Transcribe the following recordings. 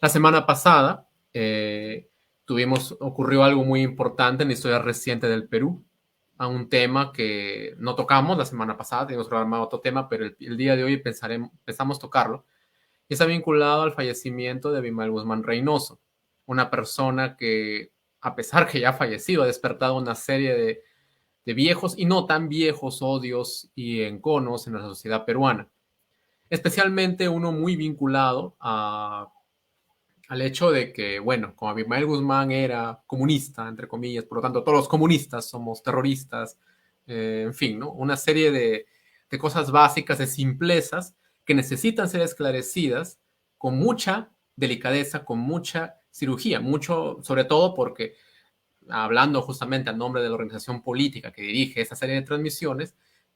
La semana pasada ocurrió algo muy importante en la historia reciente del Perú, a un tema que no tocamos la semana pasada, teníamos programado otro tema, pero el día de hoy pensamos tocarlo, y está vinculado al fallecimiento de Abimael Guzmán Reynoso, una persona que, a pesar que ya ha fallecido, ha despertado una serie de viejos y no tan viejos odios y enconos en la sociedad peruana, especialmente uno muy vinculado al hecho de que, bueno, como Abimael Guzmán era comunista, entre comillas, por lo tanto todos los comunistas somos terroristas, en fin, ¿no? Una serie de cosas básicas, de simplezas que necesitan ser esclarecidas con mucha delicadeza, con mucha cirugía, mucho, sobre todo porque, hablando justamente al nombre de la organización política que dirige esta serie de transmisiones,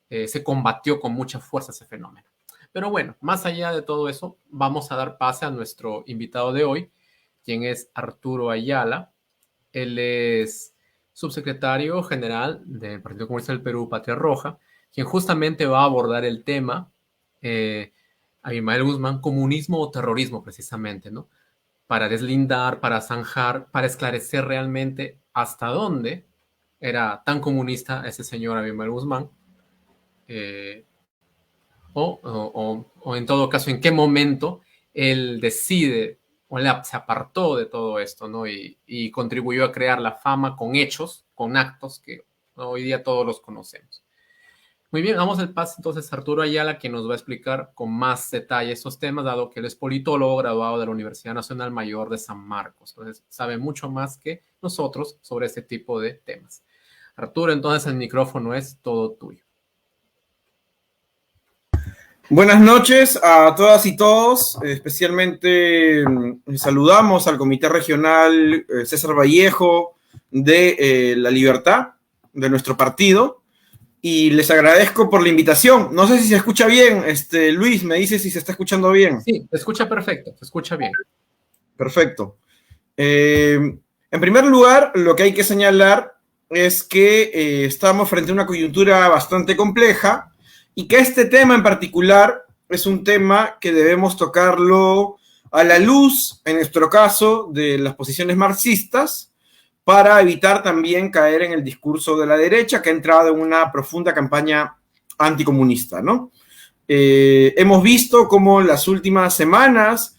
se combatió con mucha fuerza ese fenómeno. Pero bueno, más allá de todo eso, vamos a dar pase a nuestro invitado de hoy, quien es Arturo Ayala. Él es subsecretario general del Partido Comunista del Perú, Patria Roja, quien justamente va a abordar el tema, Abimael Guzmán, comunismo o terrorismo precisamente, ¿no? Para deslindar, para zanjar, para esclarecer realmente hasta dónde era tan comunista ese señor Abimael Guzmán, eh, o en todo caso, en qué momento él decide o se apartó de todo esto, ¿no? Y contribuyó a crear la fama con hechos, con actos que hoy día todos los conocemos. Muy bien, vamos al paso entonces a Arturo Ayala, que nos va a explicar con más detalle estos temas, dado que él es politólogo graduado de la Universidad Nacional Mayor de San Marcos. Entonces, sabe mucho más que nosotros sobre este tipo de temas. Arturo, entonces el micrófono es todo tuyo. Buenas noches a todas y todos, especialmente saludamos al Comité Regional César Vallejo de La Libertad, de nuestro partido, y les agradezco por la invitación. No sé si se escucha bien, Luis, me dice si se está escuchando bien. Sí, se escucha perfecto, se escucha bien. Perfecto. En primer lugar, lo que hay que señalar es que estamos frente a una coyuntura bastante compleja, y que este tema en particular es un tema que debemos tocarlo a la luz, en nuestro caso, de las posiciones marxistas, para evitar también caer en el discurso de la derecha, que ha entrado en una profunda campaña anticomunista, ¿no? Hemos visto cómo las últimas semanas,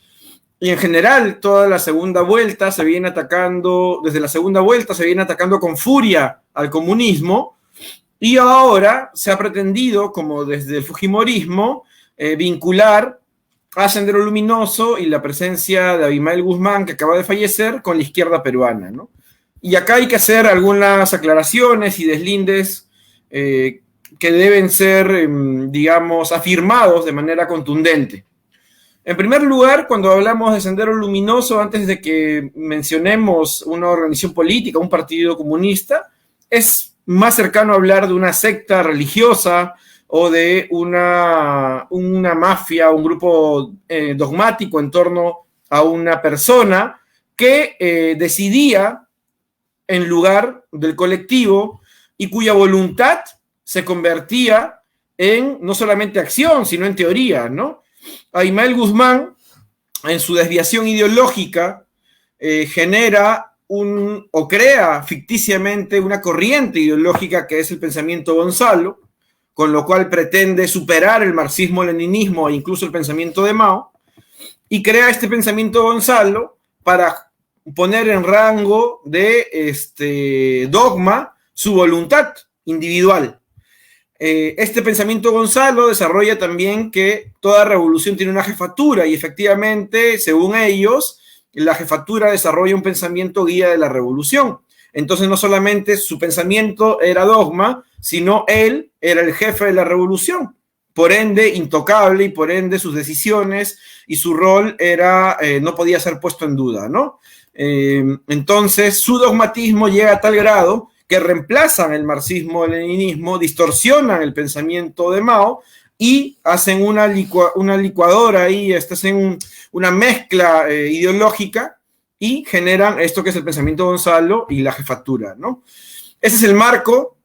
y en general toda la segunda vuelta, desde la segunda vuelta se viene atacando con furia al comunismo. Y ahora se ha pretendido, como desde el fujimorismo, vincular a Sendero Luminoso y la presencia de Abimael Guzmán, que acaba de fallecer, con la izquierda peruana, ¿no? Y acá hay que hacer algunas aclaraciones y deslindes que deben ser, digamos, afirmados de manera contundente. En primer lugar, cuando hablamos de Sendero Luminoso, antes de que mencionemos una organización política, un partido comunista, es más cercano a hablar de una secta religiosa o de una mafia, un grupo dogmático en torno a una persona que decidía en lugar del colectivo y cuya voluntad se convertía en no solamente acción, sino en teoría, ¿no? Abimael Guzmán, en su desviación ideológica, genera o crea ficticiamente una corriente ideológica que es el pensamiento Gonzalo, con lo cual pretende superar el marxismo-leninismo e incluso el pensamiento de Mao, y crea este pensamiento Gonzalo para poner en rango de dogma su voluntad individual. Este pensamiento Gonzalo desarrolla también que toda revolución tiene una jefatura, y efectivamente, según ellos, la jefatura desarrolla un pensamiento guía de la revolución. Entonces no solamente su pensamiento era dogma, sino él era el jefe de la revolución, por ende intocable, y por ende sus decisiones y su rol no podía ser puesto en duda, ¿no? Entonces su dogmatismo llega a tal grado que reemplazan el marxismo-leninismo, distorsionan el pensamiento de Mao y hacen una licuadora ahí, hacen una mezcla ideológica y generan esto que es el pensamiento Gonzalo y la jefatura, ¿no? Ese es el marco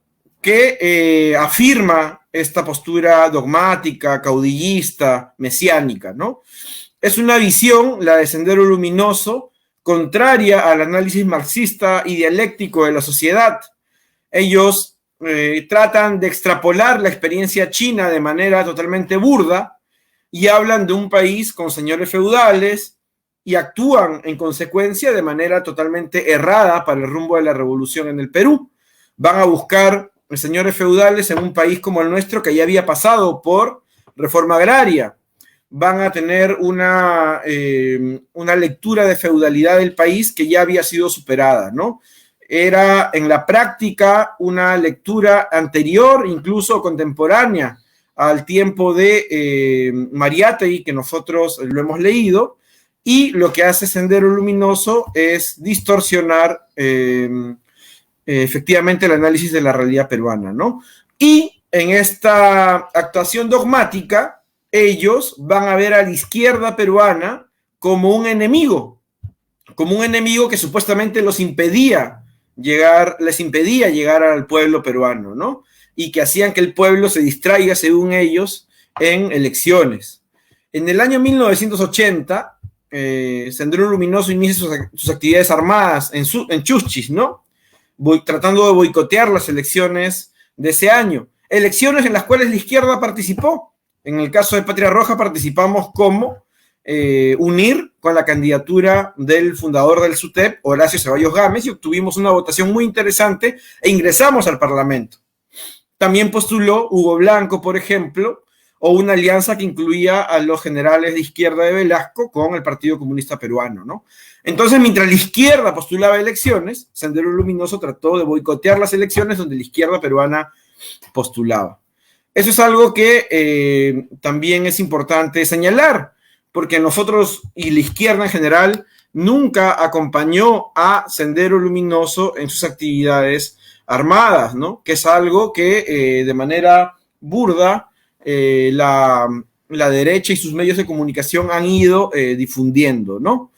que afirma esta postura dogmática, caudillista, mesiánica, ¿no? Es una visión, la de Sendero Luminoso, contraria al análisis marxista y dialéctico de la sociedad. Ellos tratan de extrapolar la experiencia china de manera totalmente burda y hablan de un país con señores feudales y actúan en consecuencia de manera totalmente errada para el rumbo de la revolución en el Perú. Van a buscar señores feudales en un país como el nuestro que ya había pasado por reforma agraria. Van a tener una lectura de feudalidad del país que ya había sido superada, ¿no? Era en la práctica una lectura anterior, incluso contemporánea, al tiempo de Mariátegui, que nosotros lo hemos leído, y lo que hace Sendero Luminoso es distorsionar efectivamente el análisis de la realidad peruana, ¿no? Y en esta actuación dogmática, ellos van a ver a la izquierda peruana como un enemigo que supuestamente les impedía llegar al pueblo peruano, ¿no? Y que hacían que el pueblo se distraiga, según ellos, en elecciones. En el año 1980, Sendero Luminoso inicia sus actividades armadas en Chuchis, ¿no? Tratando de boicotear las elecciones de ese año. Elecciones en las cuales la izquierda participó. En el caso de Patria Roja participamos como UNIR con la candidatura del fundador del SUTEP, Horacio Ceballos Gámez, y obtuvimos una votación muy interesante e ingresamos al Parlamento. También postuló Hugo Blanco, por ejemplo, o una alianza que incluía a los generales de izquierda de Velasco con el Partido Comunista Peruano, ¿no? Entonces, mientras la izquierda postulaba elecciones, Sendero Luminoso trató de boicotear las elecciones donde la izquierda peruana postulaba. Eso es algo que también es importante señalar, porque nosotros y la izquierda en general nunca acompañó a Sendero Luminoso en sus actividades armadas, ¿no? Que es algo que de manera burda la derecha y sus medios de comunicación han ido difundiendo, ¿no?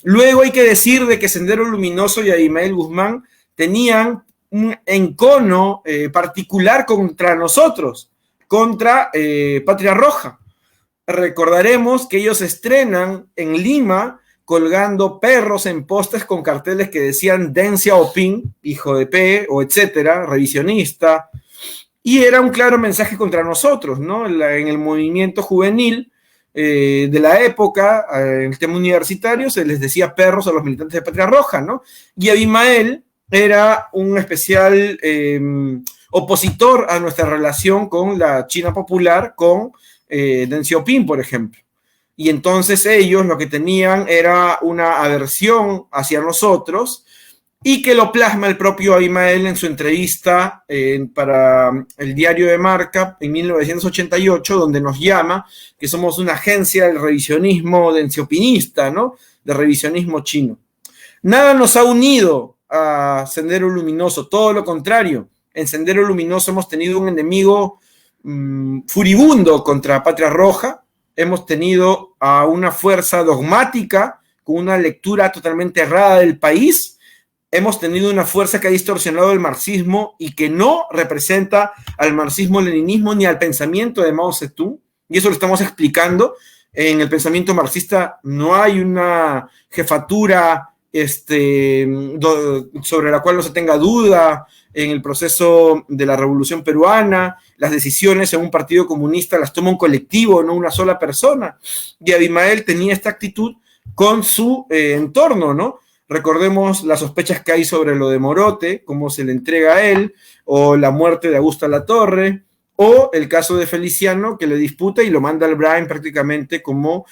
Luego hay que decir de que Sendero Luminoso y Abimael Guzmán tenían un encono particular contra nosotros, contra Patria Roja. Recordaremos que ellos estrenan en Lima colgando perros en postes con carteles que decían Deng Xiaoping, hijo de P, o etcétera, revisionista, y era un claro mensaje contra nosotros, ¿no? En el movimiento juvenil de la época, en el tema universitario, se les decía perros a los militantes de Patria Roja, ¿no? Y Abimael era un especial opositor a nuestra relación con la China popular, con Deng Xiaoping, por ejemplo. Y entonces ellos lo que tenían era una aversión hacia nosotros y que lo plasma el propio Abimael en su entrevista para el diario de Marca en 1988, donde nos llama que somos una agencia del revisionismo deng xiaopingista, ¿no? De revisionismo chino. Nada nos ha unido a Sendero Luminoso, todo lo contrario. En Sendero Luminoso hemos tenido un enemigo furibundo contra Patria Roja, hemos tenido a una fuerza dogmática con una lectura totalmente errada del país, hemos tenido una fuerza que ha distorsionado el marxismo y que no representa al marxismo-leninismo ni al pensamiento de Mao Zedong, y eso lo estamos explicando. En el pensamiento marxista no hay una jefatura sobre la cual no se tenga duda en el proceso de la Revolución Peruana. Las decisiones en un partido comunista las toma un colectivo, no una sola persona. Y Abimael tenía esta actitud con su entorno, ¿no? Recordemos las sospechas que hay sobre lo de Morote, cómo se le entrega a él, o la muerte de Augusto Latorre, o el caso de Feliciano, que le disputa y lo manda al Brain prácticamente como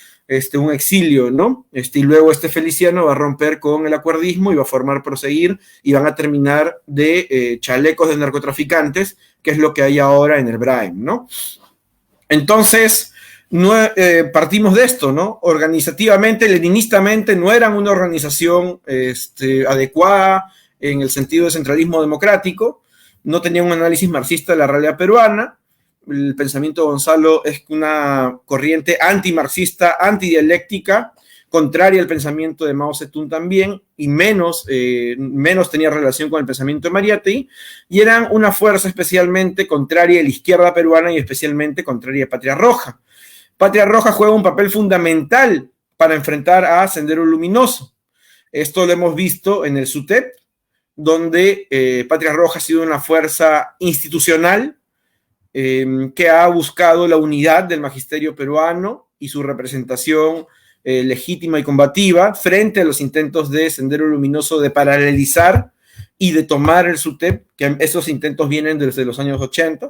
un exilio, ¿no? Y luego Feliciano va a romper con el acuerdismo y va a formar Proseguir y van a terminar de chalecos de narcotraficantes, que es lo que hay ahora en el Brain, ¿no? Entonces, partimos de esto, ¿no? Organizativamente, leninistamente, no eran una organización adecuada en el sentido de centralismo democrático, no tenían un análisis marxista de la realidad peruana. El pensamiento de Gonzalo es una corriente antimarxista, antidialéctica, contraria al pensamiento de Mao Zedong también, y menos tenía relación con el pensamiento de Mariátegui, y eran una fuerza especialmente contraria a la izquierda peruana y especialmente contraria a Patria Roja. Patria Roja juega un papel fundamental para enfrentar a Sendero Luminoso. Esto lo hemos visto en el SUTEP, donde Patria Roja ha sido una fuerza institucional que ha buscado la unidad del magisterio peruano y su representación legítima y combativa frente a los intentos de Sendero Luminoso de paralelizar y de tomar el SUTEP, que esos intentos vienen desde los años 80.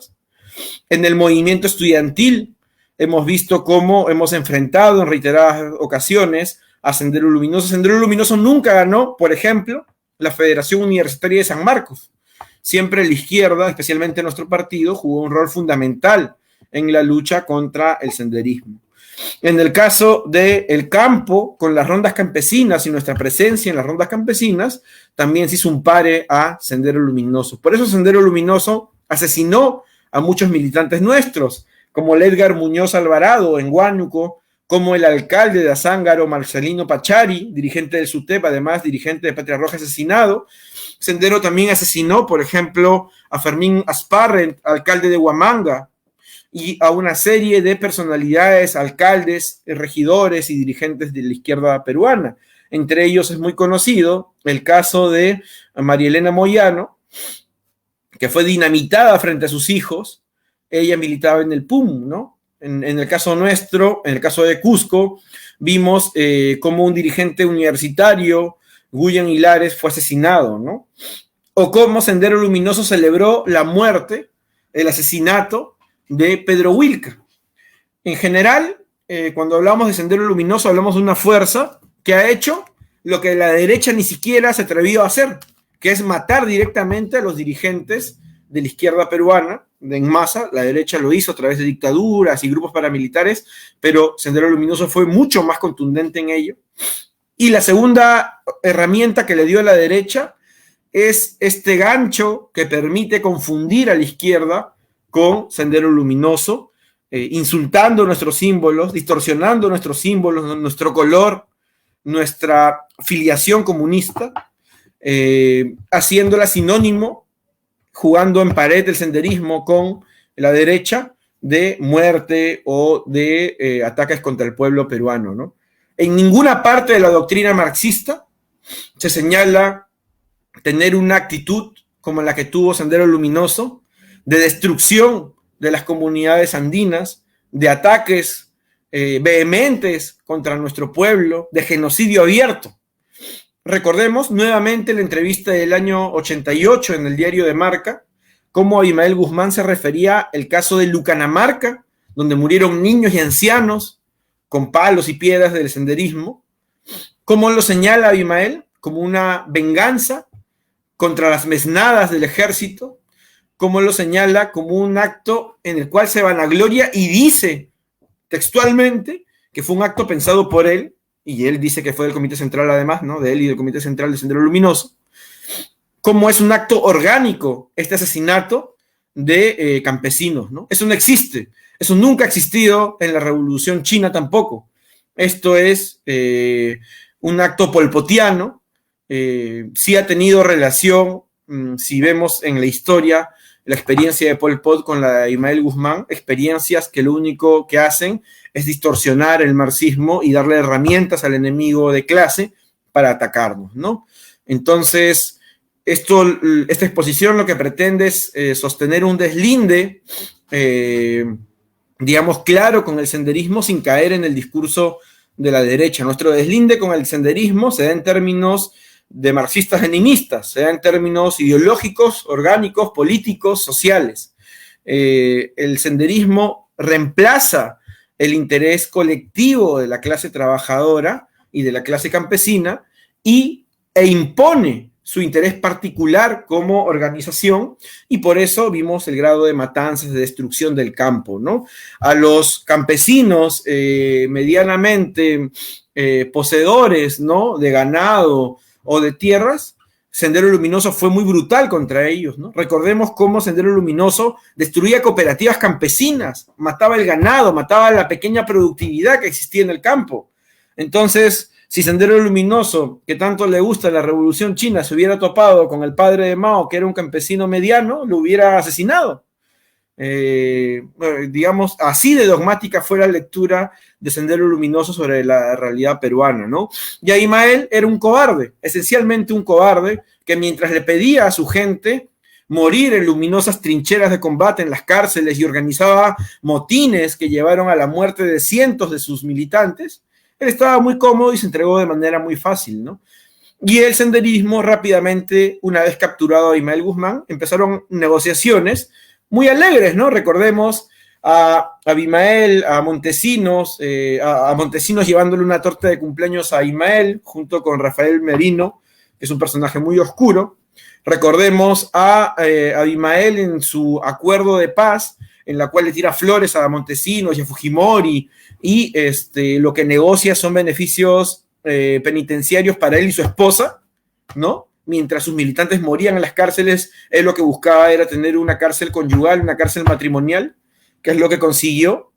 En el movimiento estudiantil hemos visto cómo hemos enfrentado en reiteradas ocasiones a Sendero Luminoso. Sendero Luminoso nunca ganó, por ejemplo, la Federación Universitaria de San Marcos. Siempre la izquierda, especialmente nuestro partido, jugó un rol fundamental en la lucha contra el senderismo. En el caso del campo, con las rondas campesinas y nuestra presencia en las rondas campesinas, también se hizo un pare a Sendero Luminoso. Por eso Sendero Luminoso asesinó a muchos militantes nuestros, como el Edgar Muñoz Alvarado en Huánuco, como el alcalde de Azángaro, Marcelino Pachari, dirigente del SUTEP, además dirigente de Patria Roja, asesinado. Sendero también asesinó, por ejemplo, a Fermín Asparren, alcalde de Huamanga, y a una serie de personalidades, alcaldes, regidores y dirigentes de la izquierda peruana. Entre ellos es muy conocido el caso de María Elena Moyano, que fue dinamitada frente a sus hijos. Ella militaba en el PUM, ¿no? En el caso nuestro, en el caso de Cusco, vimos cómo un dirigente universitario, Guyan Hilares, fue asesinado, ¿no? O cómo Sendero Luminoso celebró la muerte, el asesinato de Pedro Wilca. En general, cuando hablamos de Sendero Luminoso, hablamos de una fuerza que ha hecho lo que la derecha ni siquiera se atrevió a hacer, que es matar directamente a los dirigentes de la izquierda peruana, en masa. La derecha lo hizo a través de dictaduras y grupos paramilitares, pero Sendero Luminoso fue mucho más contundente en ello. Y la segunda herramienta que le dio a la derecha es este gancho que permite confundir a la izquierda con Sendero Luminoso, insultando nuestros símbolos, distorsionando nuestros símbolos, nuestro color, nuestra filiación comunista, haciéndola sinónimo, jugando en pared el senderismo con la derecha, de muerte o de ataques contra el pueblo peruano, ¿no? En ninguna parte de la doctrina marxista se señala tener una actitud como la que tuvo Sendero Luminoso, de destrucción de las comunidades andinas, de ataques vehementes contra nuestro pueblo, de genocidio abierto. Recordemos nuevamente la entrevista del año 88 en el diario de Marca, cómo Abimael Guzmán se refería al caso de Lucanamarca, donde murieron niños y ancianos con palos y piedras del senderismo. ¿Cómo lo señala Abimael? Como una venganza contra las mesnadas del ejército. ¿Cómo lo señala? Como un acto en el cual se vanagloria y dice textualmente que fue un acto pensado por él, y él dice que fue del Comité Central además, ¿no? De él y del Comité Central de Sendero Luminoso. ¿Cómo es un acto orgánico este asesinato de campesinos, ¿no? Eso no existe. Eso nunca ha existido en la Revolución China tampoco. Esto es un acto polpotiano. Sí ha tenido relación, si vemos en la historia, la experiencia de Pol Pot con la de Abimael Guzmán, experiencias que lo único que hacen es distorsionar el marxismo y darle herramientas al enemigo de clase para atacarnos, ¿no? Entonces, esta exposición lo que pretende es sostener un deslinde, digamos, claro con el senderismo sin caer en el discurso de la derecha. Nuestro deslinde con el senderismo se da en términos de marxistas-leninistas, se da en términos ideológicos, orgánicos, políticos, sociales. El senderismo reemplaza el interés colectivo de la clase trabajadora y de la clase campesina e impone su interés particular como organización, y por eso vimos el grado de matanzas, de destrucción del campo, ¿no? A los campesinos medianamente poseedores, ¿no?, de ganado o de tierras, Sendero Luminoso fue muy brutal contra ellos, ¿no? Recordemos cómo Sendero Luminoso destruía cooperativas campesinas, mataba el ganado, mataba la pequeña productividad que existía en el campo. Entonces, Si Sendero Luminoso, que tanto le gusta la Revolución China, se hubiera topado con el padre de Mao, que era un campesino mediano, lo hubiera asesinado. Digamos, así de dogmática fue la lectura de Sendero Luminoso sobre la realidad peruana, ¿no? Y Abimael era un cobarde, esencialmente un cobarde, que mientras le pedía a su gente morir en luminosas trincheras de combate en las cárceles y organizaba motines que llevaron a la muerte de cientos de sus militantes, él estaba muy cómodo y se entregó de manera muy fácil, ¿no? Y el senderismo rápidamente, una vez capturado a Abimael Guzmán, empezaron negociaciones muy alegres, ¿no? Recordemos a Abimael, a Montesinos llevándole una torta de cumpleaños a Abimael, junto con Rafael Merino, que es un personaje muy oscuro. Recordemos a Abimael en su acuerdo de paz, en la cual le tira flores a Montesinos y a Fujimori, y lo que negocia son beneficios penitenciarios para él y su esposa, ¿no? Mientras sus militantes morían en las cárceles, él lo que buscaba era tener una cárcel conyugal, una cárcel matrimonial, que es lo que consiguió.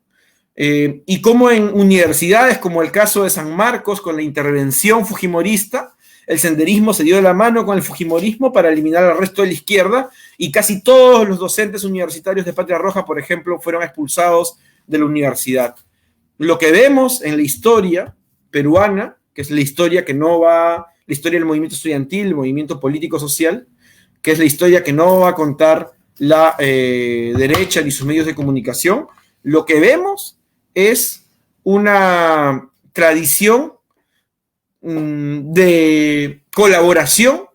Y como en universidades, como el caso de San Marcos, con la intervención fujimorista, el senderismo se dio de la mano con el fujimorismo para eliminar al resto de la izquierda, y casi todos los docentes universitarios de Patria Roja, por ejemplo, fueron expulsados de la universidad. Lo que vemos en la historia peruana, que es la historia que no va, la historia del movimiento estudiantil, el movimiento político-social, que es la historia que no va a contar la derecha ni sus medios de comunicación, lo que vemos es una tradición de colaboración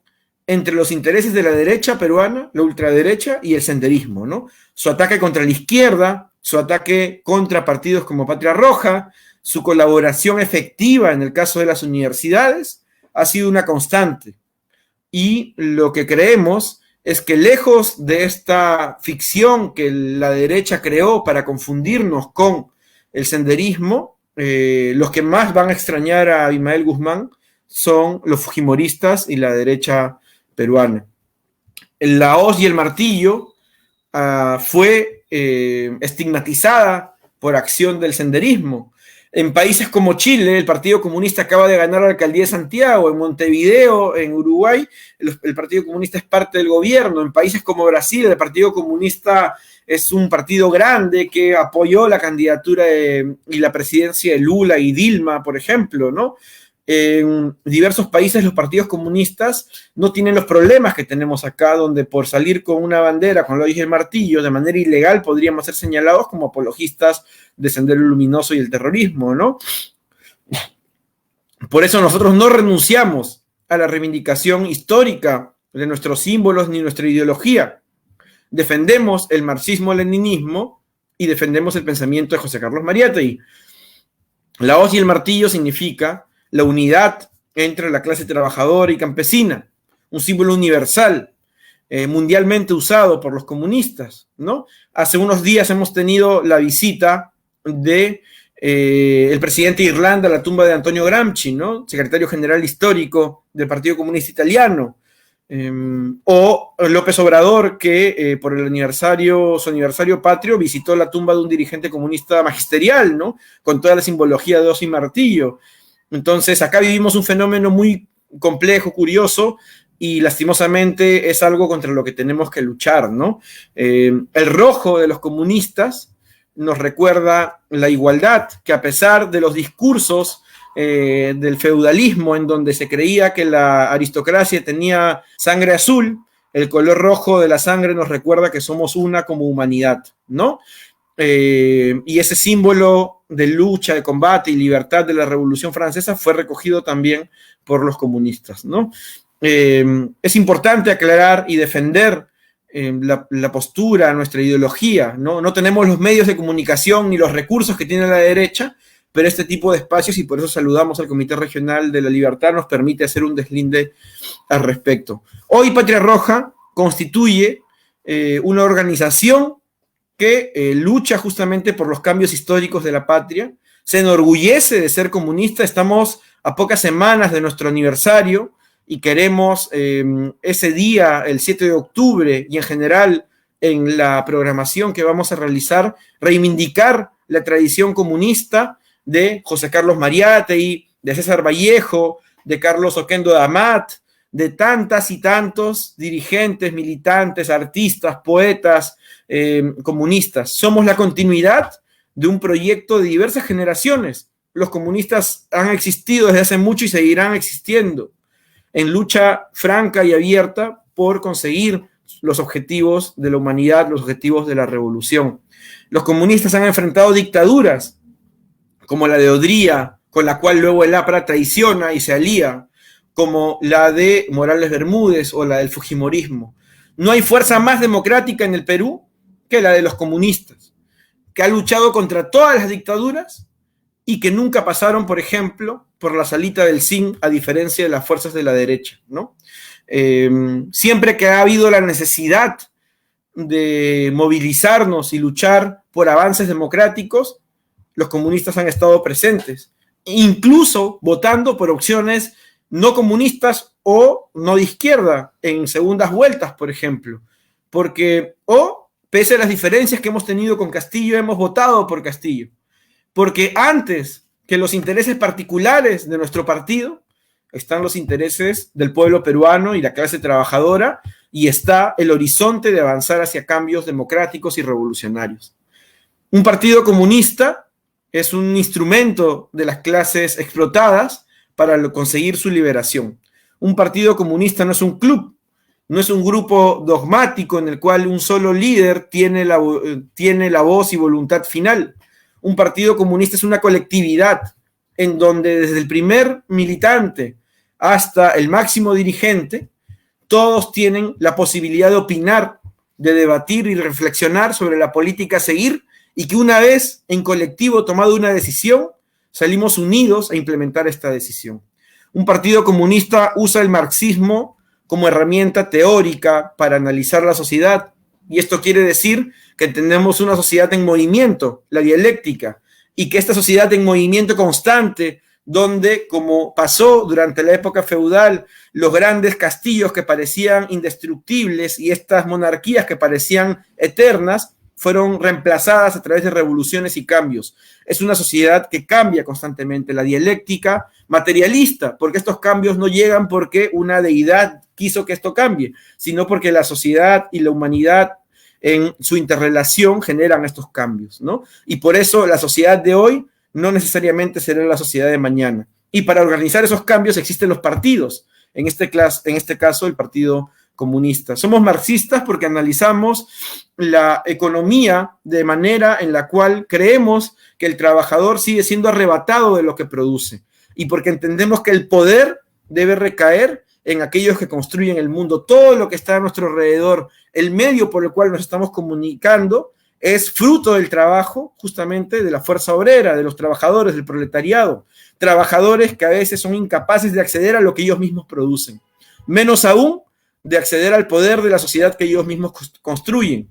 entre los intereses de la derecha peruana, la ultraderecha y el senderismo, ¿no? Su ataque contra la izquierda, su ataque contra partidos como Patria Roja, su colaboración efectiva en el caso de las universidades, ha sido una constante. Y lo que creemos es que lejos de esta ficción que la derecha creó para confundirnos con el senderismo, los que más van a extrañar a Abimael Guzmán son los fujimoristas y la derecha peruana. La hoz y el martillo fue estigmatizada por acción del senderismo. En países como Chile, el Partido Comunista acaba de ganar la alcaldía de Santiago. En Montevideo, en Uruguay, el Partido Comunista es parte del gobierno. En países como Brasil, el Partido Comunista es un partido grande que apoyó la candidatura y la presidencia de Lula y Dilma, por ejemplo, ¿no? En diversos países los partidos comunistas no tienen los problemas que tenemos acá, donde por salir con una bandera, con la hoz y el martillo, de manera ilegal podríamos ser señalados como apologistas de Sendero Luminoso y el terrorismo, ¿no? Por eso nosotros no renunciamos a la reivindicación histórica de nuestros símbolos ni nuestra ideología. Defendemos el marxismo-leninismo y defendemos el pensamiento de José Carlos Mariátegui. La hoz y el martillo significa la unidad entre la clase trabajadora y campesina, un símbolo universal, mundialmente usado por los comunistas, ¿no? Hace unos días hemos tenido la visita de el presidente de Irlanda a la tumba de Antonio Gramsci, ¿no? Secretario general histórico del Partido Comunista Italiano, o López Obrador, que por su aniversario patrio visitó la tumba de un dirigente comunista magisterial, ¿no? Con toda la simbología de hoz y martillo. Entonces, acá vivimos un fenómeno muy complejo, curioso, y lastimosamente es algo contra lo que tenemos que luchar, ¿no? El rojo de los comunistas nos recuerda la igualdad, que a pesar de los discursos del feudalismo, en donde se creía que la aristocracia tenía sangre azul, el color rojo de la sangre nos recuerda que somos una como humanidad, ¿no? Y ese símbolo de lucha, de combate y libertad de la Revolución Francesa fue recogido también por los comunistas, ¿no? Es importante aclarar y defender la postura, nuestra ideología, ¿no? No tenemos los medios de comunicación ni los recursos que tiene la derecha, pero este tipo de espacios, y por eso saludamos al Comité Regional de la Libertad, nos permite hacer un deslinde al respecto. Hoy Patria Roja constituye una organización que lucha justamente por los cambios históricos de la patria, se enorgullece de ser comunista. Estamos a pocas semanas de nuestro aniversario y queremos ese día, el 7 de octubre, y en general en la programación que vamos a realizar, reivindicar la tradición comunista de José Carlos Mariátegui, de César Vallejo, de Carlos Oquendo de Amat, de tantas y tantos dirigentes, militantes, artistas, poetas, comunistas. Somos la continuidad de un proyecto de diversas generaciones. Los comunistas han existido desde hace mucho y seguirán existiendo en lucha franca y abierta por conseguir los objetivos de la humanidad, los objetivos de la revolución. Los comunistas han enfrentado dictaduras como la de Odría, con la cual luego el APRA traiciona y se alía, como la de Morales Bermúdez o la del Fujimorismo. No hay fuerza más democrática en el Perú que la de los comunistas, que ha luchado contra todas las dictaduras y que nunca pasaron, por ejemplo, por la salita del zinc, a diferencia de las fuerzas de la derecha, ¿no? Siempre que ha habido la necesidad de movilizarnos y luchar por avances democráticos, los comunistas han estado presentes, incluso votando por opciones no comunistas o no de izquierda en segundas vueltas, por ejemplo, porque, pese a las diferencias que hemos tenido con Castillo, hemos votado por Castillo, porque antes que los intereses particulares de nuestro partido están los intereses del pueblo peruano y la clase trabajadora, y está el horizonte de avanzar hacia cambios democráticos y revolucionarios. Un partido comunista es un instrumento de las clases explotadas para conseguir su liberación. Un partido comunista no es un club, no es un grupo dogmático en el cual un solo líder tiene la voz y voluntad final. Un partido comunista es una colectividad en donde desde el primer militante hasta el máximo dirigente, todos tienen la posibilidad de opinar, de debatir y reflexionar sobre la política a seguir, y que una vez en colectivo tomado una decisión, salimos unidos a implementar esta decisión. Un partido comunista usa el marxismo como herramienta teórica para analizar la sociedad, y esto quiere decir que entendemos una sociedad en movimiento, la dialéctica, y que esta sociedad en movimiento constante, donde, como pasó durante la época feudal, los grandes castillos que parecían indestructibles y estas monarquías que parecían eternas, fueron reemplazadas a través de revoluciones y cambios. Es una sociedad que cambia constantemente, la dialéctica materialista, porque estos cambios no llegan porque una deidad quiso que esto cambie, sino porque la sociedad y la humanidad en su interrelación generan estos cambios, ¿no? Y por eso la sociedad de hoy no necesariamente será la sociedad de mañana. Y para organizar esos cambios existen los partidos, en este caso el Partido Comunista. Somos marxistas porque analizamos la economía de manera en la cual creemos que el trabajador sigue siendo arrebatado de lo que produce, y porque entendemos que el poder debe recaer en aquellos que construyen el mundo. Todo lo que está a nuestro alrededor, el medio por el cual nos estamos comunicando, es fruto del trabajo justamente de la fuerza obrera, de los trabajadores, del proletariado. Trabajadores que a veces son incapaces de acceder a lo que ellos mismos producen. Menos aún de acceder al poder de la sociedad que ellos mismos construyen.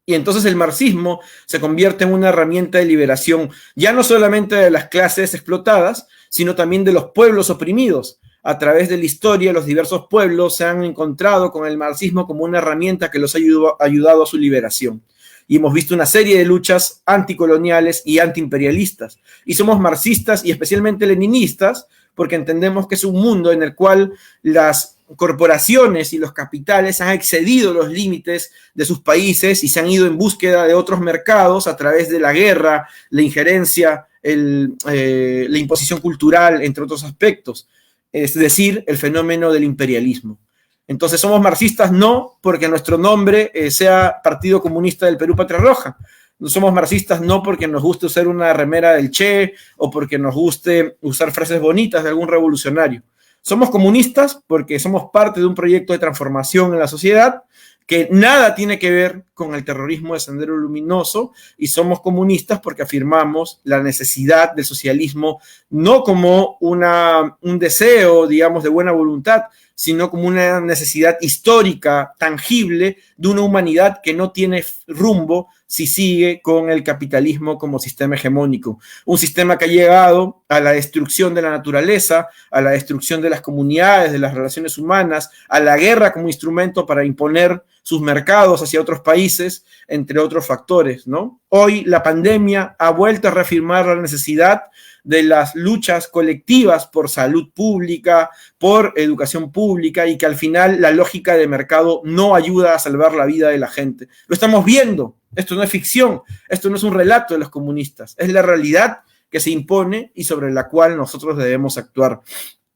Y entonces el marxismo se convierte en una herramienta de liberación, ya no solamente de las clases explotadas, sino también de los pueblos oprimidos. A través de la historia, los diversos pueblos se han encontrado con el marxismo como una herramienta que los ha ayudado a su liberación. Y hemos visto una serie de luchas anticoloniales y antiimperialistas. Y somos marxistas y especialmente leninistas porque entendemos que es un mundo en el cual las corporaciones y los capitales han excedido los límites de sus países y se han ido en búsqueda de otros mercados a través de la guerra, la injerencia, la imposición cultural, entre otros aspectos. Es decir, el fenómeno del imperialismo. Entonces somos marxistas no porque nuestro nombre sea Partido Comunista del Perú Patria Roja. No somos marxistas no porque nos guste usar una remera del Che o porque nos guste usar frases bonitas de algún revolucionario. Somos comunistas porque somos parte de un proyecto de transformación en la sociedad que nada tiene que ver con el terrorismo de Sendero Luminoso, y somos comunistas porque afirmamos la necesidad del socialismo no como un deseo, digamos, de buena voluntad, sino como una necesidad histórica, tangible, de una humanidad que no tiene rumbo si sigue con el capitalismo como sistema hegemónico. Un sistema que ha llegado a la destrucción de la naturaleza, a la destrucción de las comunidades, de las relaciones humanas, a la guerra como instrumento para imponer sus mercados hacia otros países, entre otros factores, ¿no? Hoy la pandemia ha vuelto a reafirmar la necesidad de las luchas colectivas por salud pública, por educación pública, y que al final la lógica de mercado no ayuda a salvar la vida de la gente. Lo estamos viendo, esto no es ficción, esto no es un relato de los comunistas, es la realidad que se impone y sobre la cual nosotros debemos actuar.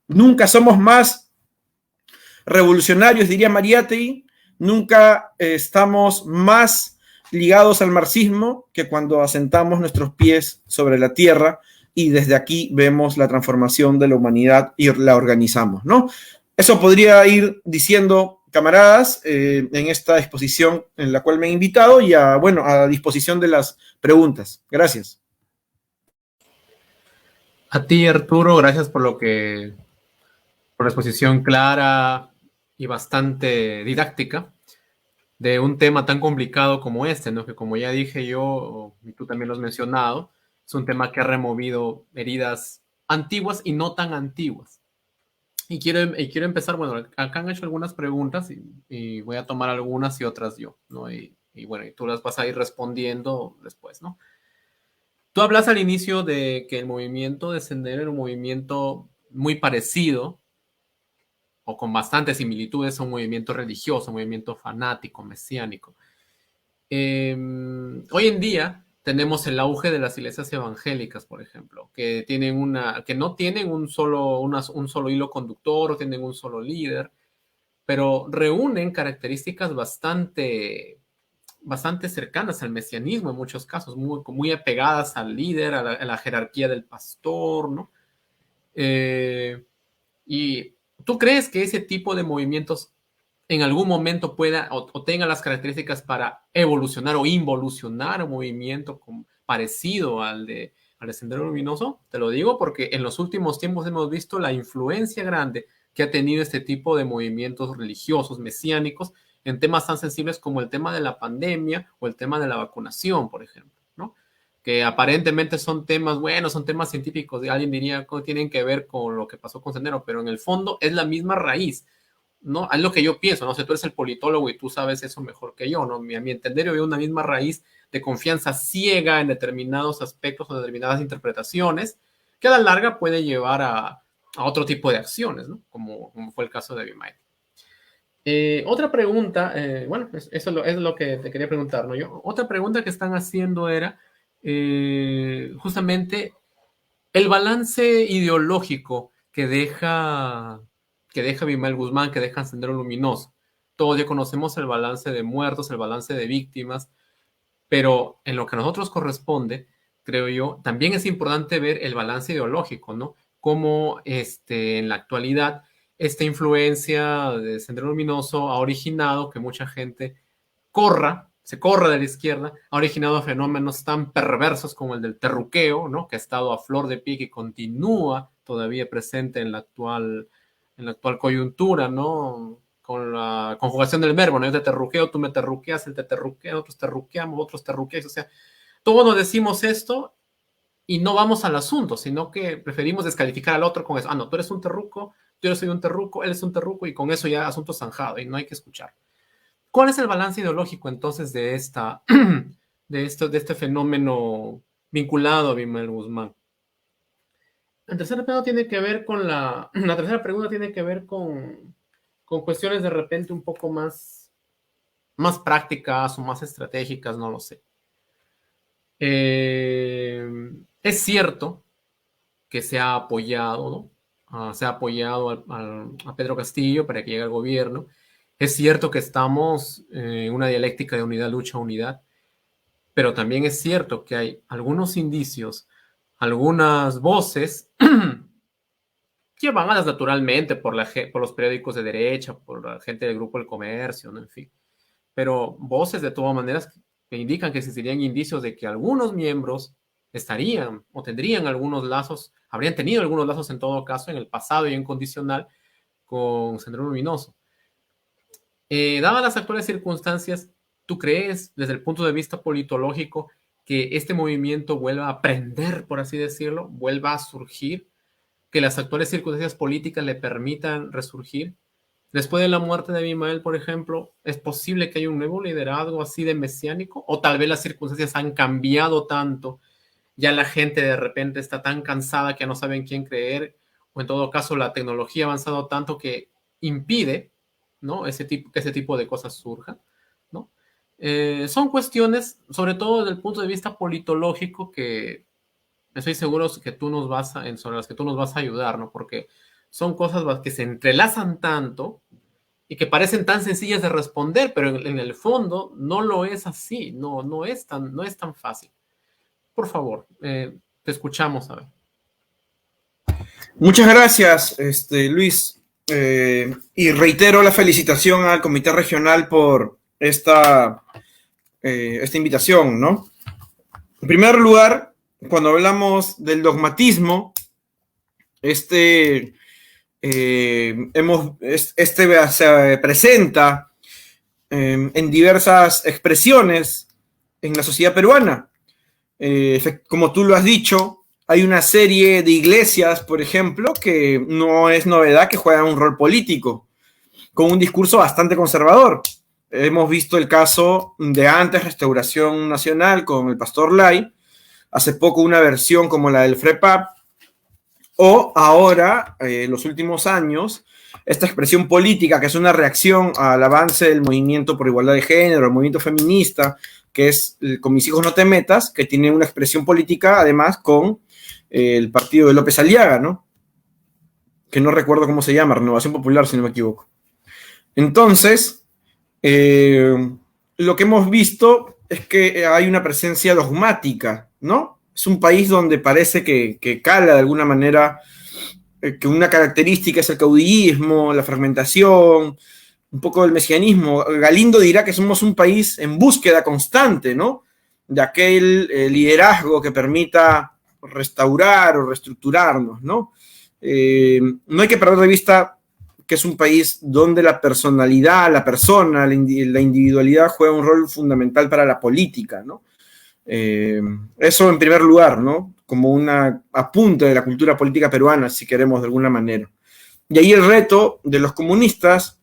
Nunca somos más revolucionarios, diría Mariátegui, nunca estamos más ligados al marxismo que cuando asentamos nuestros pies sobre la tierra y desde aquí vemos la transformación de la humanidad y la organizamos, ¿no? Eso podría ir diciendo, camaradas, en esta exposición en la cual me he invitado y a disposición de las preguntas. Gracias. A ti, Arturo, gracias por la exposición clara y bastante didáctica de un tema tan complicado como este, ¿no? Que como ya dije yo, y tú también lo has mencionado, es un tema que ha removido heridas antiguas y no tan antiguas. Y quiero empezar, bueno, acá han hecho algunas preguntas y voy a tomar algunas y otras yo, ¿no? Bueno, y tú las vas a ir respondiendo después, ¿no? Tú hablas al inicio de que el movimiento de Sendero era un movimiento muy parecido o con bastantes similitudes a un movimiento religioso, un movimiento fanático, mesiánico. Hoy en día tenemos el auge de las iglesias evangélicas, por ejemplo, que no tienen un solo hilo conductor o tienen un solo líder, pero reúnen características bastante cercanas al mesianismo en muchos casos, muy apegadas al líder, a la jerarquía del pastor, ¿no? ¿Y tú crees que ese tipo de movimientos en algún momento pueda o tenga las características para evolucionar o involucionar un movimiento parecido al de Sendero Luminoso? Te lo digo porque en los últimos tiempos hemos visto la influencia grande que ha tenido este tipo de movimientos religiosos, mesiánicos, en temas tan sensibles como el tema de la pandemia o el tema de la vacunación, por ejemplo, ¿no? Que aparentemente son temas buenos, son temas científicos, y alguien diría que tienen que ver con lo que pasó con Sendero, pero en el fondo es la misma raíz, ¿no? Es lo que yo pienso, no sé, tú eres el politólogo y tú sabes eso mejor que yo, ¿no? A mi entender, yo veo una misma raíz de confianza ciega en determinados aspectos o determinadas interpretaciones, que a la larga puede llevar a otro tipo de acciones, ¿no? Como fue el caso de Abimael. Otra pregunta, bueno, eso es lo que te quería preguntar, ¿no? Otra pregunta que están haciendo era justamente el balance ideológico que deja Abimael Guzmán, que deja Sendero Luminoso. Todos ya conocemos el balance de muertos, el balance de víctimas, pero en lo que a nosotros corresponde, creo yo, también es importante ver el balance ideológico, ¿no? Cómo en la actualidad esta influencia de Sendero Luminoso ha originado que mucha gente se corra de la izquierda, ha originado fenómenos tan perversos como el del terruqueo, ¿no? Que ha estado a flor de pique y continúa todavía presente en la actual coyuntura, ¿no? Con la conjugación del verbo, ¿no? Yo te terruqueo, tú me terruqueas, él te terruquea, nosotros terruqueamos, otros terruqueáis, o sea, todos nos decimos esto y no vamos al asunto, sino que preferimos descalificar al otro con eso. Ah, no, tú eres un terruco, yo soy un terruco, él es un terruco, y con eso ya asunto zanjado y no hay que escuchar. ¿Cuál es el balance ideológico entonces de este fenómeno vinculado a Abimael Guzmán? La tercera pregunta tiene que ver la tercera pregunta tiene que ver con cuestiones de repente un poco más prácticas o más estratégicas, no lo sé. Es cierto que se ha apoyado, ¿no? Se ha apoyado a Pedro Castillo para que llegue al gobierno. Es cierto que estamos en una dialéctica de unidad, lucha, unidad, pero también es cierto que hay algunos indicios, algunas voces llevadas naturalmente por los periódicos de derecha, por la gente del Grupo del Comercio, ¿no? En fin. Pero voces de todas maneras que indican que existirían indicios de que algunos miembros estarían o tendrían algunos lazos, habrían tenido algunos lazos en todo caso en el pasado y en condicional con Sendero Luminoso. Dadas las actuales circunstancias, ¿tú crees desde el punto de vista politológico que este movimiento vuelva a prender, por así decirlo, vuelva a surgir, que las actuales circunstancias políticas le permitan resurgir. Después de la muerte de Abimael, por ejemplo, ¿es posible que haya un nuevo liderazgo así de mesiánico? ¿O tal vez las circunstancias han cambiado tanto, ya la gente de repente está tan cansada que no saben quién creer, o en todo caso la tecnología ha avanzado tanto que impide, ¿no?, que ese tipo de cosas surjan, ¿no? Son cuestiones, sobre todo desde el punto de vista politológico, que estoy seguro que sobre las que tú nos vas a ayudar, ¿no? Porque son cosas que se entrelazan tanto y que parecen tan sencillas de responder, pero en el fondo no lo es así, no es tan fácil. Por favor, te escuchamos, a ver. Muchas gracias, Luis. Y reitero la felicitación al Comité Regional por esta invitación, ¿no? En primer lugar, cuando hablamos del dogmatismo, se presenta en diversas expresiones en la sociedad peruana. Como tú lo has dicho, hay una serie de iglesias, por ejemplo, que no es novedad que juegan un rol político, con un discurso bastante conservador. Hemos visto el caso de antes Restauración Nacional con el pastor Lai, hace poco una versión como la del FREPAP, o ahora, en los últimos años, esta expresión política que es una reacción al avance del movimiento por igualdad de género, el movimiento feminista, que es Con mis hijos no te metas, que tiene una expresión política además con el partido de López Aliaga, ¿no? Que no recuerdo cómo se llama, Renovación Popular, si no me equivoco. Entonces, lo que hemos visto es que hay una presencia dogmática, ¿no? Es un país donde parece que cala de alguna manera, que una característica es el caudillismo, la fragmentación, un poco del mesianismo. Galindo dirá que somos un país en búsqueda constante, ¿no? De aquel liderazgo que permita restaurar o reestructurarnos, ¿no? No hay que perder de vista que es un país donde la personalidad, la persona, la individualidad juega un rol fundamental para la política, ¿no? Eso en primer lugar, ¿no? Como una apunte de la cultura política peruana, si queremos de alguna manera. Y ahí el reto de los comunistas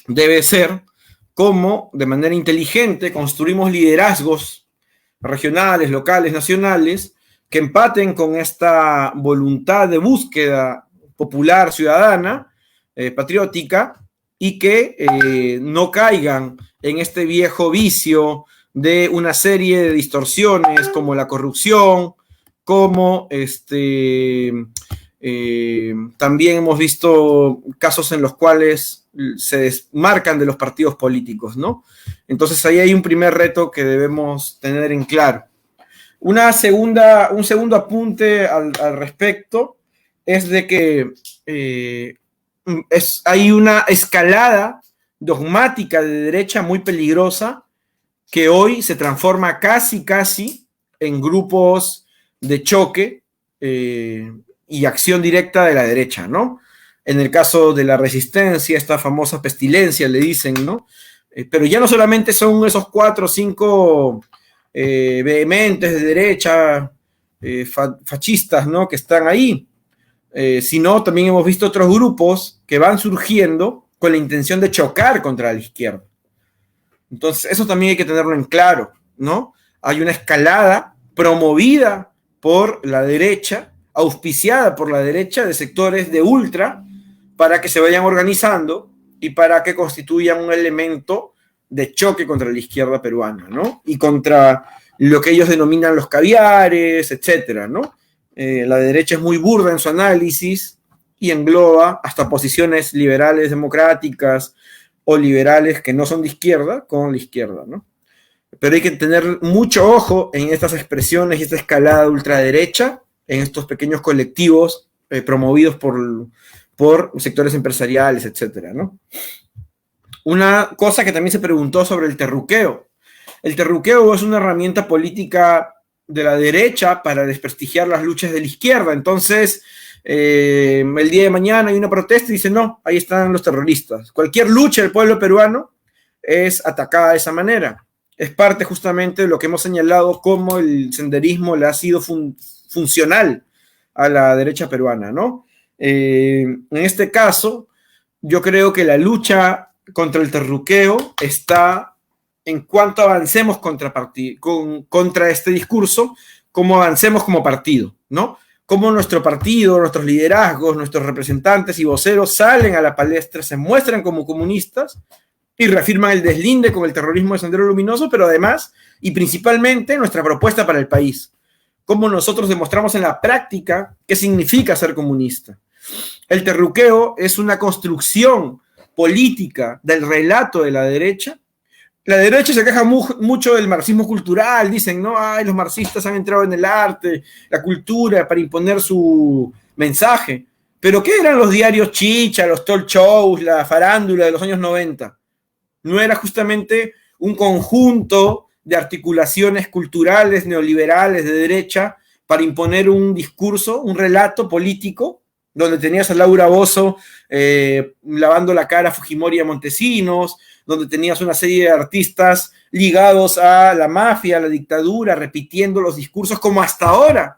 debe ser cómo, de manera inteligente, construimos liderazgos regionales, locales, nacionales, que empaten con esta voluntad de búsqueda popular, ciudadana, patriótica, y que no caigan en este viejo vicio de una serie de distorsiones como la corrupción, como también hemos visto casos en los cuales se desmarcan de los partidos políticos, ¿no? Entonces ahí hay un primer reto que debemos tener en claro. Un segundo apunte al respecto es de que hay una escalada dogmática de derecha muy peligrosa que hoy se transforma casi en grupos de choque y acción directa de la derecha, ¿no? En el caso de la resistencia, esta famosa pestilencia, le dicen, ¿no? Pero ya no solamente son esos 4 o 5 vehementes de derecha, fascistas, ¿no?, que están ahí, sino también hemos visto otros grupos que van surgiendo con la intención de chocar contra la izquierda. Entonces, eso también hay que tenerlo en claro, ¿no? Hay una escalada promovida por la derecha, auspiciada por la derecha, de sectores de ultra, para que se vayan organizando y para que constituyan un elemento de choque contra la izquierda peruana, ¿no? Y contra lo que ellos denominan los caviares, etcétera, ¿no? La derecha es muy burda en su análisis y engloba hasta posiciones liberales democráticas o liberales que no son de izquierda con la izquierda, ¿no? Pero hay que tener mucho ojo en estas expresiones y esta escalada de ultraderecha, en estos pequeños colectivos promovidos por sectores empresariales, etcétera, ¿no? Una cosa que también se preguntó sobre el terruqueo. El terruqueo es una herramienta política de la derecha para desprestigiar las luchas de la izquierda. Entonces, el día de mañana hay una protesta y dicen, no, ahí están los terroristas. Cualquier lucha del pueblo peruano es atacada de esa manera. es parte justamente de lo que hemos señalado como el senderismo le ha sido funcional a la derecha peruana, ¿no? En este caso, yo creo que la lucha contra el terruqueo está en cuanto avancemos contra este discurso, cómo avancemos como partido, ¿no? Cómo nuestro partido, nuestros liderazgos, nuestros representantes y voceros salen a la palestra, se muestran como comunistas y reafirman el deslinde con el terrorismo de Sendero Luminoso, pero además y principalmente nuestra propuesta para el país. Cómo nosotros demostramos en la práctica qué significa ser comunista. El terruqueo es una construcción política del relato de la derecha. La derecha se queja mucho del marxismo cultural, dicen, ¿no? Ay, los marxistas han entrado en el arte, la cultura, para imponer su mensaje. ¿Pero qué eran los diarios chicha, los talk shows, la farándula de los años 90? ¿No era justamente un conjunto de articulaciones culturales, neoliberales, de derecha, para imponer un discurso, un relato político, donde tenías a Laura Bozzo lavando la cara a Fujimori y a Montesinos, donde tenías una serie de artistas ligados a la mafia, a la dictadura, repitiendo los discursos como hasta ahora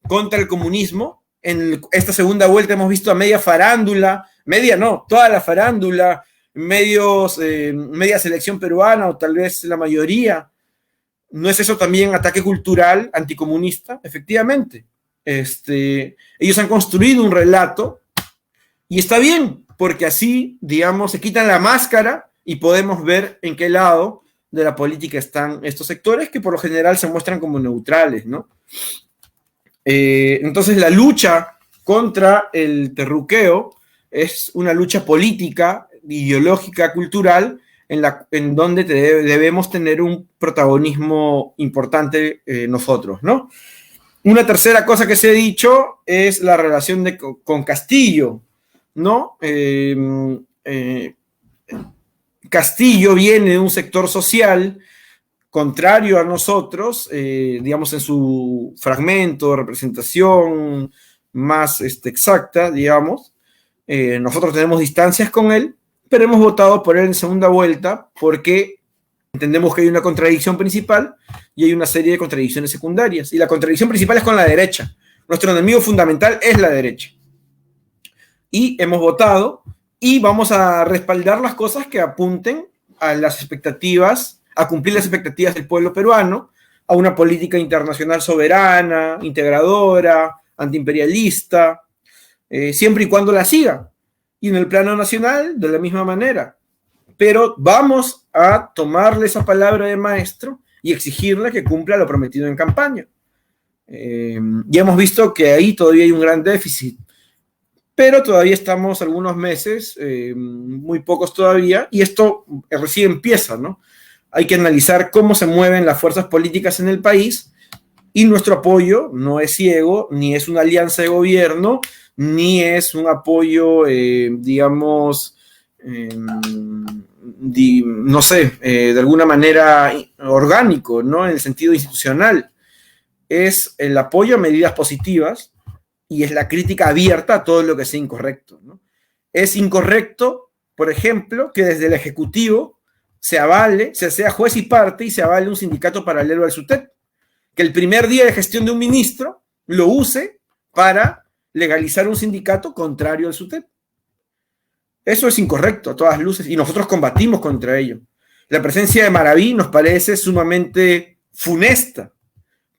contra el comunismo? En esta segunda vuelta hemos visto a media farándula, media no, toda la farándula, media selección peruana o tal vez la mayoría. ¿No es eso también ataque cultural anticomunista? Efectivamente. Ellos han construido un relato y está bien, porque así, digamos, se quitan la máscara y podemos ver en qué lado de la política están estos sectores que por lo general se muestran como neutrales, ¿no? Entonces la lucha contra el terruqueo es una lucha política, ideológica, cultural, en donde debemos tener un protagonismo importante nosotros, ¿no? Una tercera cosa que se ha dicho es la relación con Castillo, ¿no? Castillo viene de un sector social contrario a nosotros, digamos, en su fragmento, representación más exacta, digamos. Nosotros tenemos distancias con él, pero hemos votado por él en segunda vuelta porque entendemos que hay una contradicción principal y hay una serie de contradicciones secundarias. Y la contradicción principal es con la derecha. Nuestro enemigo fundamental es la derecha. Y hemos votado y vamos a respaldar las cosas que apunten a las expectativas, a cumplir las expectativas del pueblo peruano, a una política internacional soberana, integradora, antiimperialista, siempre y cuando la siga. Y en el plano nacional, de la misma manera. Pero vamos a tomarle esa palabra de maestro y exigirle que cumpla lo prometido en campaña. Ya hemos visto que ahí todavía hay un gran déficit, pero todavía estamos algunos meses, muy pocos todavía, y esto recién empieza, ¿no? Hay que analizar cómo se mueven las fuerzas políticas en el país y nuestro apoyo no es ciego, ni es una alianza de gobierno, ni es un apoyo, digamos, no sé, de alguna manera orgánico, ¿no? En el sentido institucional. Es el apoyo a medidas positivas y es la crítica abierta a todo lo que sea incorrecto, ¿no? Es incorrecto, por ejemplo, que desde el Ejecutivo se avale, se sea juez y parte y se avale un sindicato paralelo al SUTEP, que el primer día de gestión de un ministro lo use para legalizar un sindicato contrario al SUTEP. Eso es incorrecto a todas luces y nosotros combatimos contra ello. La presencia de Maraví nos parece sumamente funesta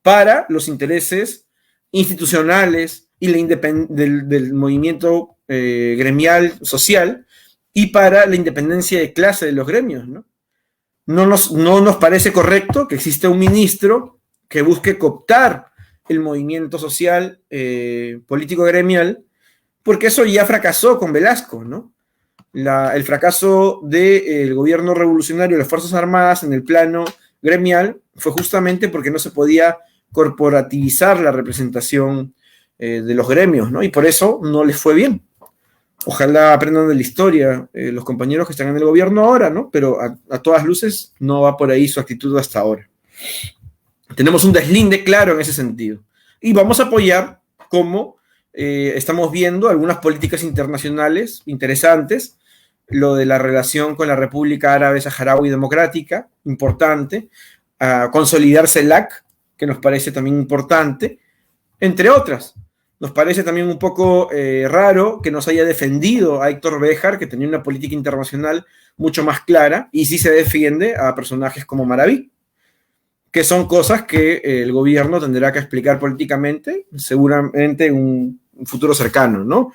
para los intereses institucionales y del movimiento gremial social y para la independencia de clase de los gremios, ¿no? No nos parece correcto que exista un ministro que busque cooptar el movimiento social político gremial, porque eso ya fracasó con Velasco, ¿no? El fracaso del gobierno revolucionario de las Fuerzas Armadas en el plano gremial fue justamente porque no se podía corporativizar la representación de los gremios, ¿no? Y por eso no les fue bien. Ojalá aprendan de la historia los compañeros que están en el gobierno ahora, ¿no? Pero a todas luces no va por ahí su actitud hasta ahora. Tenemos un deslinde claro en ese sentido. Y vamos a apoyar, como estamos viendo, algunas políticas internacionales interesantes lo de la relación con la República Árabe Saharaui Democrática, importante, consolidar CELAC, que nos parece también importante, entre otras. Nos parece también un poco raro que nos haya defendido a Héctor Béjar, que tenía una política internacional mucho más clara, y sí se defiende a personajes como Maraví, que son cosas que el gobierno tendrá que explicar políticamente, seguramente en un futuro cercano, ¿no?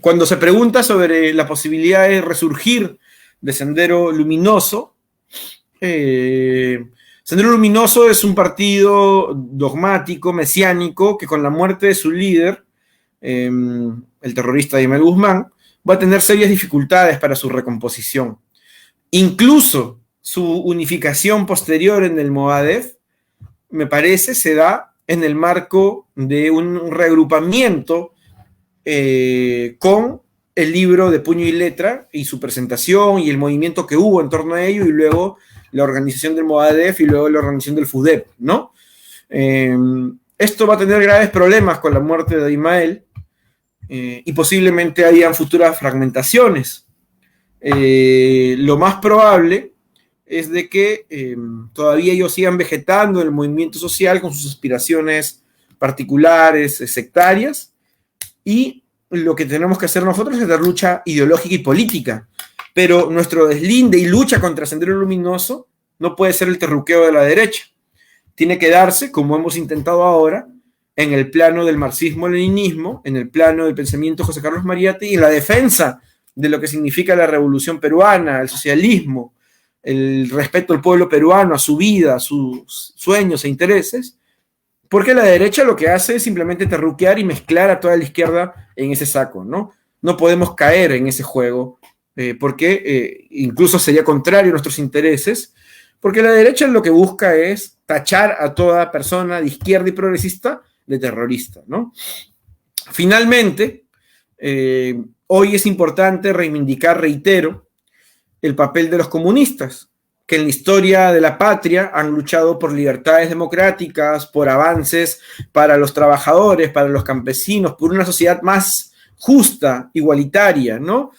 Cuando se pregunta sobre la posibilidad de resurgir de Sendero Luminoso, Sendero Luminoso es un partido dogmático, mesiánico, que con la muerte de su líder, el terrorista Ismael Guzmán, va a tener serias dificultades para su recomposición. Incluso su unificación posterior en el Movadef, me parece, se da en el marco de un reagrupamiento con el libro de Puño y Letra y su presentación y el movimiento que hubo en torno a ello, y luego la organización del Movadef y luego la organización del FUDEP, ¿no? Esto va a tener graves problemas con la muerte de Ismael y posiblemente hayan futuras fragmentaciones. Lo más probable es de que todavía ellos sigan vegetando en el movimiento social con sus aspiraciones particulares, sectarias, y lo que tenemos que hacer nosotros es dar lucha ideológica y política. Pero nuestro deslinde y lucha contra Sendero Luminoso no puede ser el terruqueo de la derecha. Tiene que darse, como hemos intentado ahora, en el plano del marxismo-leninismo, en el plano del pensamiento de José Carlos Mariátegui, y en la defensa de lo que significa la revolución peruana, el socialismo, el respeto al pueblo peruano, a su vida, a sus sueños e intereses, porque la derecha lo que hace es simplemente terruquear y mezclar a toda la izquierda en ese saco, ¿no? No podemos caer en ese juego, porque incluso sería contrario a nuestros intereses, porque la derecha lo que busca es tachar a toda persona de izquierda y progresista de terrorista, ¿no? Finalmente, hoy es importante reivindicar, reitero, el papel de los comunistas, que en la historia de la patria han luchado por libertades democráticas, por avances para los trabajadores, para los campesinos, por una sociedad más justa, igualitaria, ¿no?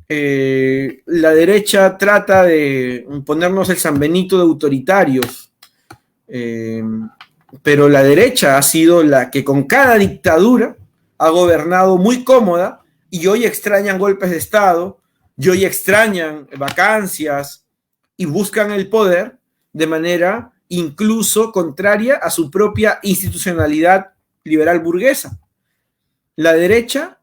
La derecha trata de ponernos el San Benito de autoritarios, pero la derecha ha sido la que con cada dictadura ha gobernado muy cómoda, y hoy extrañan golpes de Estado, y hoy extrañan vacancias, y buscan el poder de manera incluso contraria a su propia institucionalidad liberal burguesa. La derecha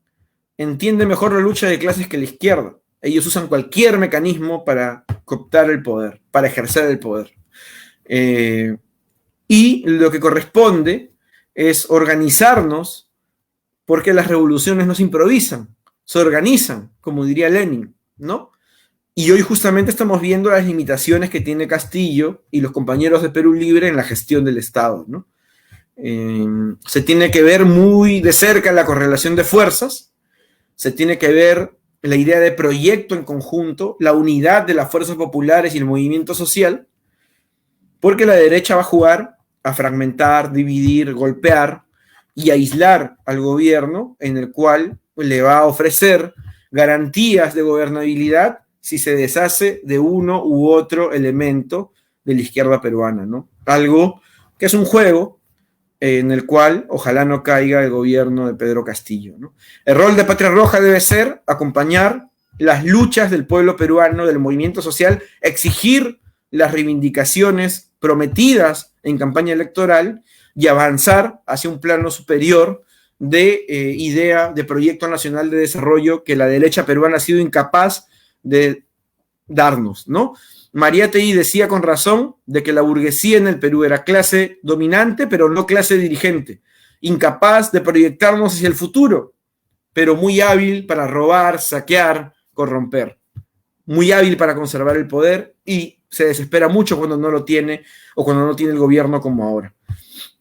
entiende mejor la lucha de clases que la izquierda. Ellos usan cualquier mecanismo para cooptar el poder, para ejercer el poder. Y lo que corresponde es organizarnos, porque las revoluciones no se improvisan, se organizan, como diría Lenin, ¿no? Y hoy justamente estamos viendo las limitaciones que tiene Castillo y los compañeros de Perú Libre en la gestión del Estado, ¿no? Se tiene que ver muy de cerca la correlación de fuerzas, se tiene que ver la idea de proyecto en conjunto, la unidad de las fuerzas populares y el movimiento social, porque la derecha va a jugar a fragmentar, dividir, golpear y aislar al gobierno, en el cual le va a ofrecer garantías de gobernabilidad si se deshace de uno u otro elemento de la izquierda peruana, ¿no? Algo que es un juego en el cual ojalá no caiga el gobierno de Pedro Castillo, ¿no? El rol de Patria Roja debe ser acompañar las luchas del pueblo peruano, del movimiento social, exigir las reivindicaciones prometidas en campaña electoral y avanzar hacia un plano superior de idea de proyecto nacional de desarrollo que la derecha peruana ha sido incapaz de darnos, ¿no? Mariátegui decía con razón de que la burguesía en el Perú era clase dominante, pero no clase dirigente, incapaz de proyectarnos hacia el futuro, pero muy hábil para robar, saquear, corromper, muy hábil para conservar el poder, y se desespera mucho cuando no lo tiene o cuando no tiene el gobierno como ahora.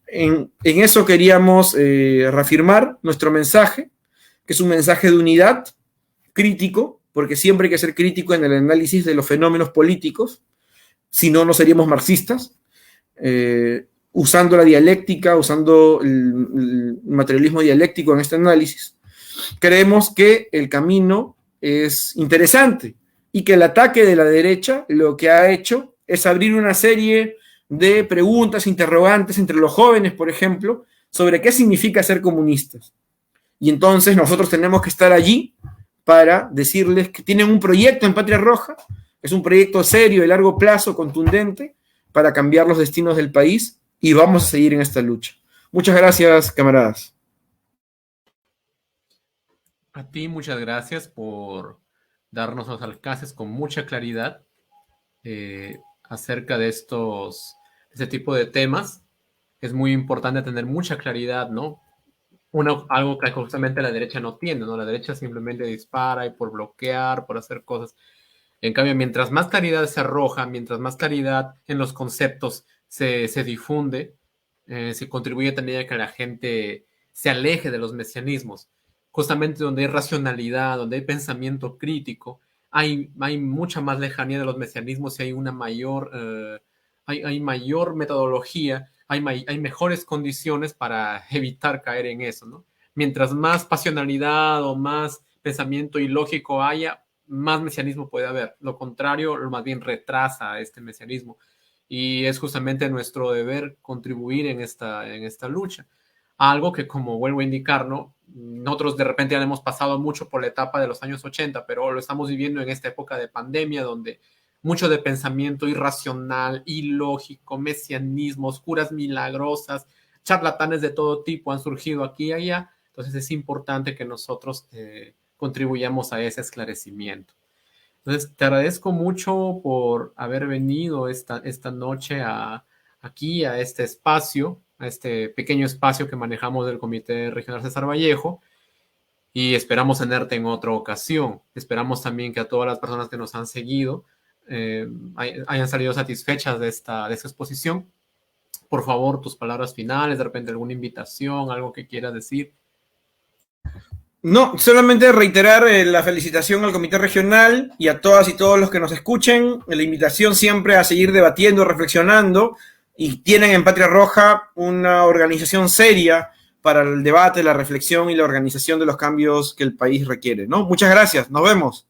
En eso queríamos reafirmar nuestro mensaje, que es un mensaje de unidad, crítico, porque siempre hay que ser crítico en el análisis de los fenómenos políticos, si no, no seríamos marxistas, usando la dialéctica, usando el materialismo dialéctico en este análisis. Creemos que el camino es interesante y que el ataque de la derecha lo que ha hecho es abrir una serie de preguntas, interrogantes entre los jóvenes, por ejemplo, sobre qué significa ser comunistas. Y entonces nosotros tenemos que estar allí para decirles que tienen un proyecto en Patria Roja, es un proyecto serio, de largo plazo, contundente, para cambiar los destinos del país, y vamos a seguir en esta lucha. Muchas gracias, camaradas. A ti muchas gracias por darnos los alcances con mucha claridad acerca de este tipo de temas. Es muy importante tener mucha claridad, ¿no? Algo que justamente la derecha no tiene, ¿no? La derecha simplemente dispara y por bloquear, por hacer cosas. En cambio, mientras más claridad se arroja, mientras más claridad en los conceptos se difunde, se contribuye también a que la gente se aleje de los mesianismos. Justamente donde hay racionalidad, donde hay pensamiento crítico, hay mucha más lejanía de los mesianismos y hay una mayor, hay mayor metodología, hay mejores condiciones para evitar caer en eso, ¿no? Mientras más pasionalidad o más pensamiento ilógico haya, más mesianismo puede haber. Lo contrario, más bien retrasa este mesianismo. Y es justamente nuestro deber contribuir en esta lucha. Algo que, como vuelvo a indicar, ¿no? Nosotros de repente ya hemos pasado mucho por la etapa de los años 80, pero lo estamos viviendo en esta época de pandemia donde mucho de pensamiento irracional, ilógico, mesianismos, curas milagrosas, charlatanes de todo tipo han surgido aquí y allá. Entonces es importante que nosotros contribuyamos a ese esclarecimiento. Entonces te agradezco mucho por haber venido esta noche aquí a este espacio, a este pequeño espacio que manejamos del Comité Regional César Vallejo, y esperamos tenerte en otra ocasión. Esperamos también que a todas las personas que nos han seguido hayan salido satisfechas de esta exposición. Por favor, tus palabras finales, de repente alguna invitación, algo que quieras decir. No, solamente reiterar la felicitación al Comité Regional y a todas y todos los que nos escuchen, la invitación siempre a seguir debatiendo, reflexionando, y tienen en Patria Roja una organización seria para el debate, la reflexión y la organización de los cambios que el país requiere, ¿no? Muchas gracias, nos vemos.